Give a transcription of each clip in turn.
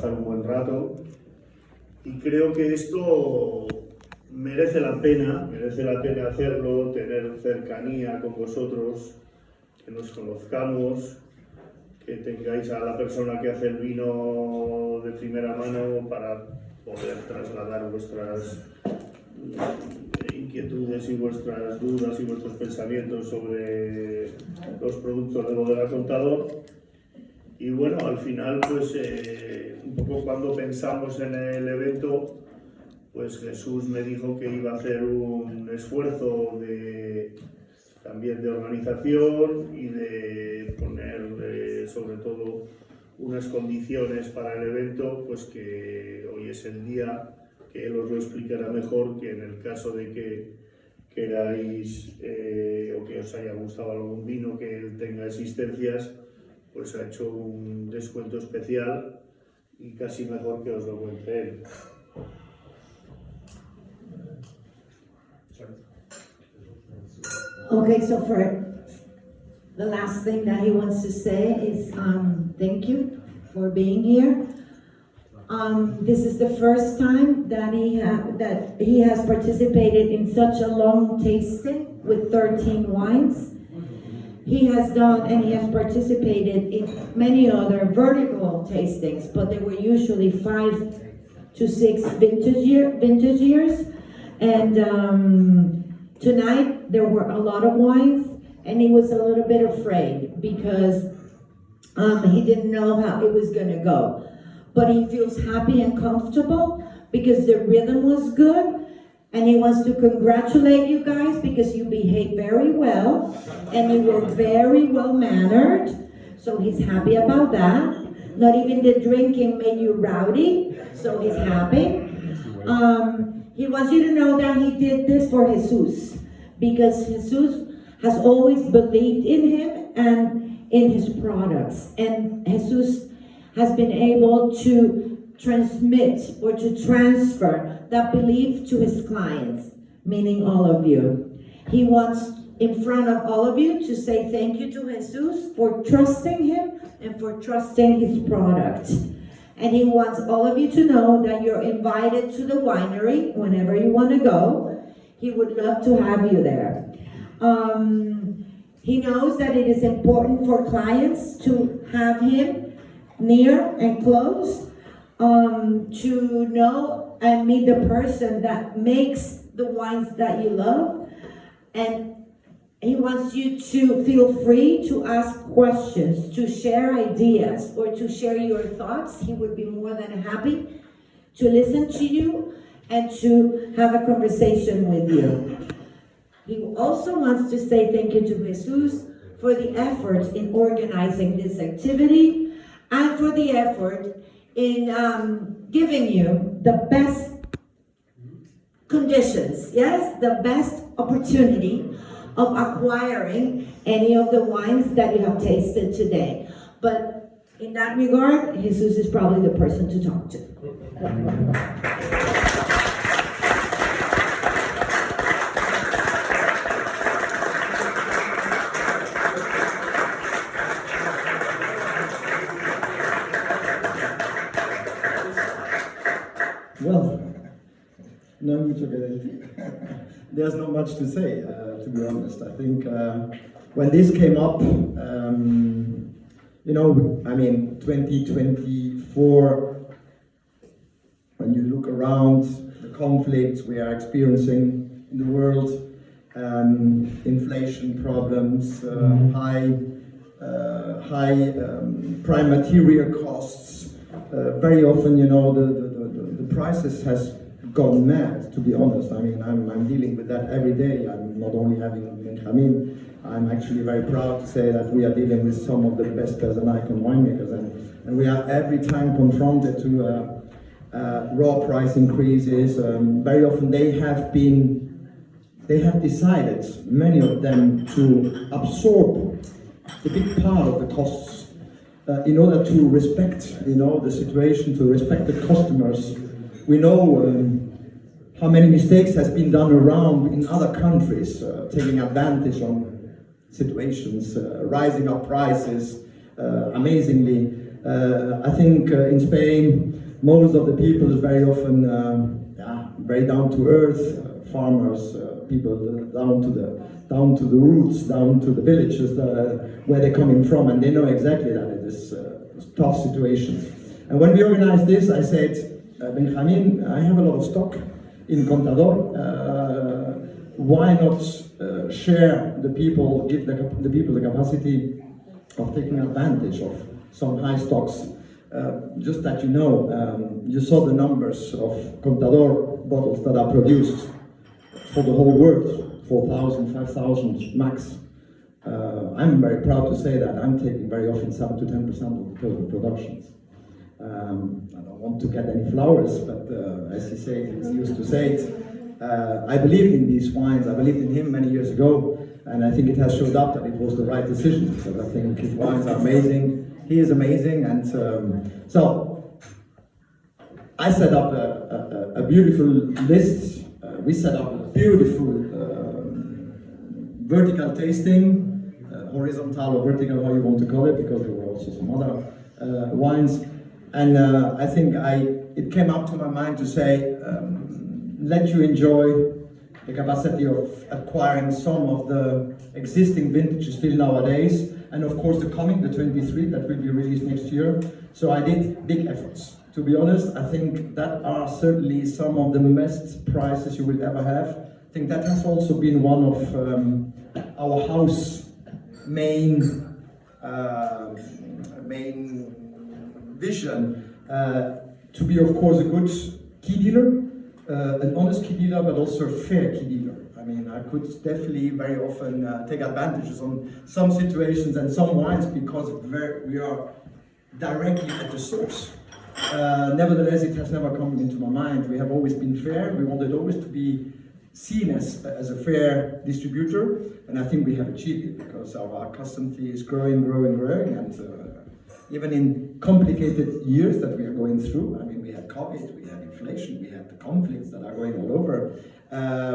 pasar un buen rato. Y creo que esto merece la pena hacerlo, tener cercanía con vosotros, que nos conozcamos, que tengáis a la persona que hace el vino de primera mano para poder trasladar vuestras inquietudes y vuestras dudas y vuestros pensamientos sobre los productos de Verticale Contador. Y bueno, al final, pues un poco cuando pensamos en el evento, pues Jesús me dijo que iba a hacer un esfuerzo también de organización y de poner sobre todo unas condiciones para el evento, pues que hoy es el día, que él os lo explicará mejor, que en el caso de que queráis o que os haya gustado algún vino que él tenga existencias, pues ha hecho un descuento especial y casi mejor que os lo cuente él. Okay, so for the last thing that he wants to say is thank you for being here. This is the first time that he has participated in such a long tasting with 13 wines. He has done and he has participated in many other vertical tastings, but they were usually 5 to 6 vintage years. And tonight there were a lot of wines, and he was a little bit afraid because he didn't know how it was going to go. But he feels happy and comfortable because the rhythm was good. And he wants to congratulate you guys because you behaved very well and you were very well mannered. So he's happy about that. Not even the drinking made you rowdy, so he's happy. He wants you to know that he did this for Jesus because Jesus has always believed in him and in his products. And Jesus has been able to transmit or to transfer that belief to his clients, meaning all of you. He wants in front of all of you to say thank you to Jesus for trusting him and for trusting his product. And he wants all of you to know that you're invited to the winery whenever you want to go. He would love to have you there. He knows that it is important for clients to have him near and close, to know and meet the person that makes the wines that you love. And he wants you to feel free to ask questions, to share ideas, or to share your thoughts. He would be more than happy to listen to you and to have a conversation with you. He also wants to say thank you to Jesus for the effort in organizing this activity and for the effort in giving you the best conditions, yes, the best opportunity of acquiring any of the wines that you have tasted today. But in that regard, Jesus is probably the person to talk to. Well, there's not much to say, to be honest. I think when this came up, 2024, when you look around the conflicts we are experiencing in the world, inflation problems, high prime material costs, very often, the prices has gone mad, to be honest. I mean, I'm dealing with that every day. I'm not only having Benjamin, I'm actually very proud to say that we are dealing with some of the best Icon winemakers, and we are every time confronted to raw price increases. Very often they have decided, many of them, to absorb a big part of the costs in order to respect, the situation, to respect the customers. We know how many mistakes has been done around in other countries, taking advantage on situations, rising up prices amazingly. I think in Spain, most of the people is very often very down to earth, farmers, people down to the roots, down to the villages where they're coming from, and they know exactly that it is a tough situation. And when we organized this, I said, Benjamin, I have a lot of stock in Contador. Why not share the people, give the people the capacity of taking advantage of some high stocks? Just that you know, you saw the numbers of Contador bottles that are produced for the whole world, 4,000, 5,000 max. I'm very proud to say that I'm taking very often 7 to 10% of the total productions. I don't want to get any flowers, but as he used to say it, I believed in these wines. I believed in him many years ago, and I think it has showed up that it was the right decision, because I think his wines are amazing. He is amazing, and so I set up a beautiful list. We set up a beautiful vertical tasting, horizontal or vertical, how you want to call it, because there were also some other wines. And I think it came up to my mind to say, let you enjoy the capacity of acquiring some of the existing vintages still nowadays, and of course the 23 that will be released next year. So I did big efforts. To be honest, I think that are certainly some of the best prices you will ever have. I think that has also been one of our house main vision, to be of course a good key dealer, an honest key dealer, but also a fair key dealer. I mean, I could definitely very often take advantages on some situations and some wines because we are directly at the source. Nevertheless, it has never come into my mind. We have always been fair. We wanted always to be seen as a fair distributor, and I think we have achieved it because our custom fee is growing, and even in complicated years that we are going through. I mean, we had COVID, we had inflation, we had the conflicts that are going all over.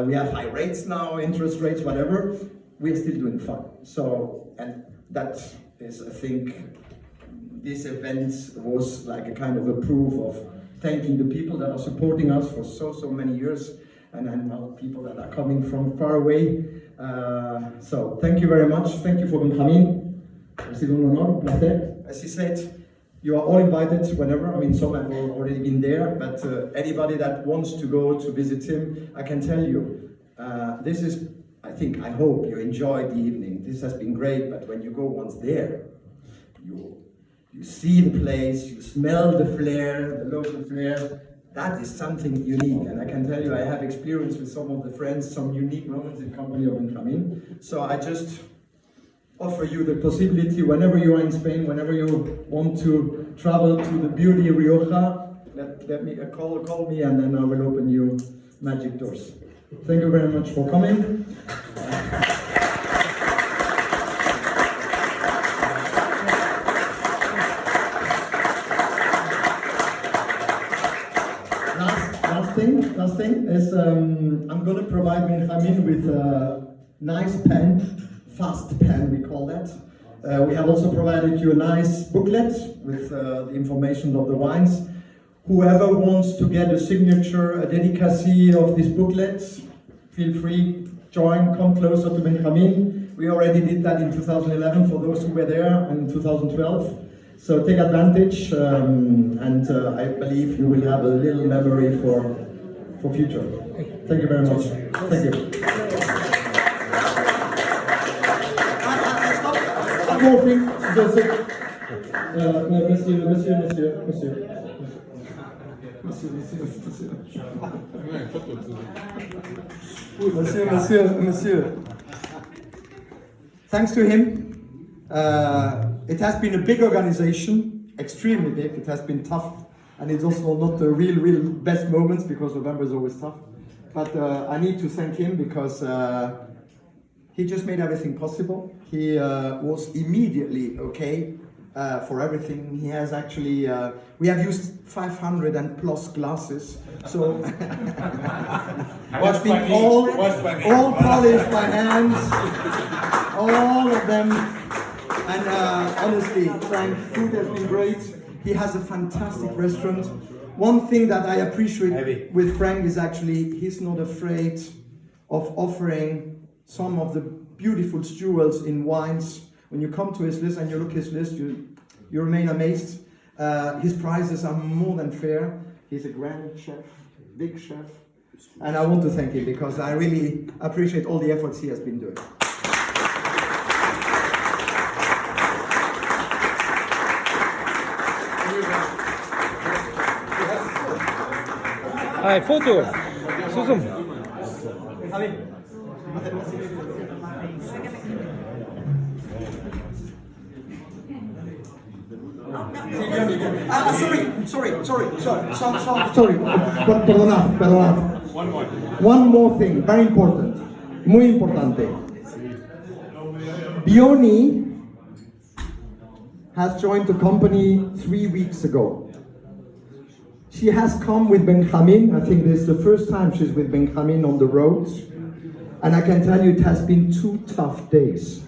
We have high rates now, interest rates, whatever. We're still doing fine. So, and that is, I think, this event was like a kind of a proof of thanking the people that are supporting us for so many years, and now people that are coming from far away. So thank you very much. Thank you for Benjamin. As he said, you are all invited whenever. I mean, some have already been there, but anybody that wants to go to visit him, I can tell you, this is, I hope you enjoyed the evening. This has been great, but when you go once there, you see the place, you smell the flair, the local flair. That is something unique, and I can tell you I have experience with some of the friends, some unique moments in company of Benjamin. So I just offer you the possibility, whenever you are in Spain, whenever you want to travel to the beauty Rioja, let me call me, and then I will open you magic doors. Thank you very much for coming. Last thing is I'm going to provide Benjamin with a nice pen, fast pen we call that. We have also provided you a nice booklet with the information of the wines. Whoever wants to get a signature, a dedicacy of this booklet, feel free, join, come closer to Benjamin. We already did that in 2011 for those who were there, and in 2012. So take advantage, and I believe you will have a little memory for future. Thank you very much. Thank you. I'm walking. Monsieur. Thanks to him, it has been a big organization, extremely big. It has been tough. And it's also not the real best moments, because November is always tough. But I need to thank him because he just made everything possible. He was immediately okay for everything. He has actually, we have used 500 and plus glasses. So it's been all polished by hands, all of them. And honestly, Frank, food has been great. He has a fantastic restaurant. One thing that I appreciate with Frank is actually he's not afraid of offering some of the beautiful jewels in wines. When you come to his list and you look at his list, you remain amazed. His prices are more than fair. He's a grand chef, big chef. And I want to thank him because I really appreciate all the efforts he has been doing. Allez, photo. Zoom. Allez. Sorry. Perdonad. One more thing, very important. Muy importante. Bioni has joined the company 3 weeks ago. She has come with Benjamin. I think this is the first time she's with Benjamin on the road. And I can tell you it has been 2 tough days.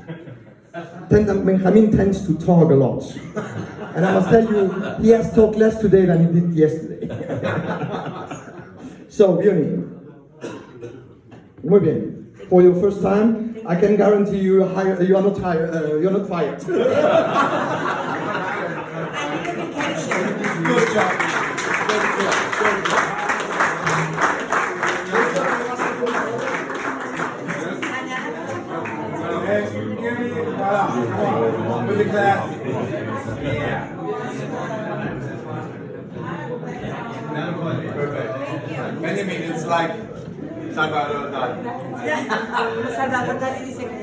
Benjamin tends to talk a lot. And I must tell you, he has talked less today than he did yesterday. So, Bioni, muy bien. For your first time, I can guarantee you you're not fired. Good job. Really glad. Yeah. Perfect. Benjamin, it's like Salvador Dali. Salvador Dali dice que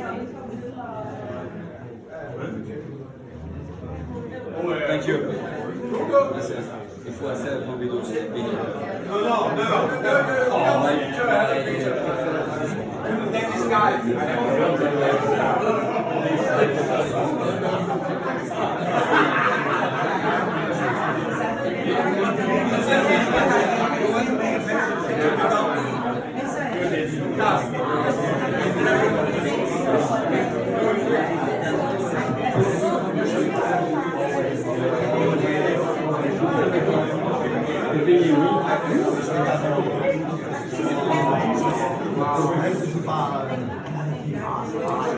Thank you. Il faut assez pour vidéo. No. Take this guy.